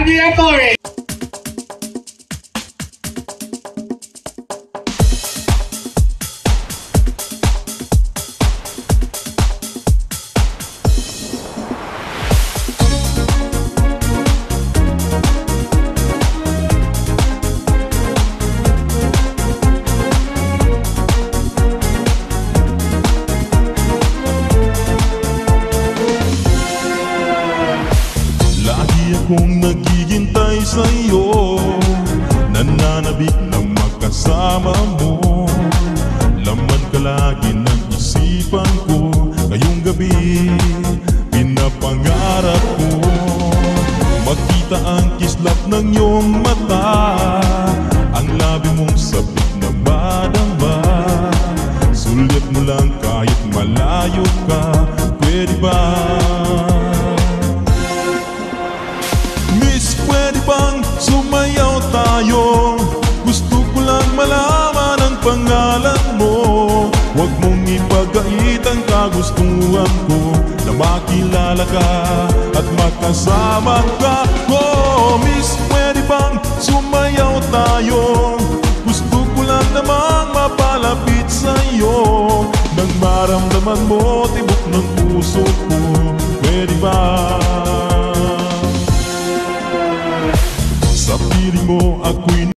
Randy Torres. Kung naghihintay sa'yo, nananabik na magkasama mo. Laman ka lagi ng isipan ko, ngayong gabi pinapangarap ko. Makita ang kislap ng iyong mata, ang labi mong sabik na madama. Sulit mo lang kahit malayo ka, pwede ba? Pwede bang sumayaw tayo? Gusto ko lang malaman ang pangalan mo. Huwag mong ipagait ang kagustuhan ko, na makilala ka at makasama ka. Oh, miss, pwede bang sumayaw tayo? Gusto ko lang namang mapalapit sa'yo, nang maramdaman mo tibok ng puso ko. Pwede ba? Sa piling mo ako'y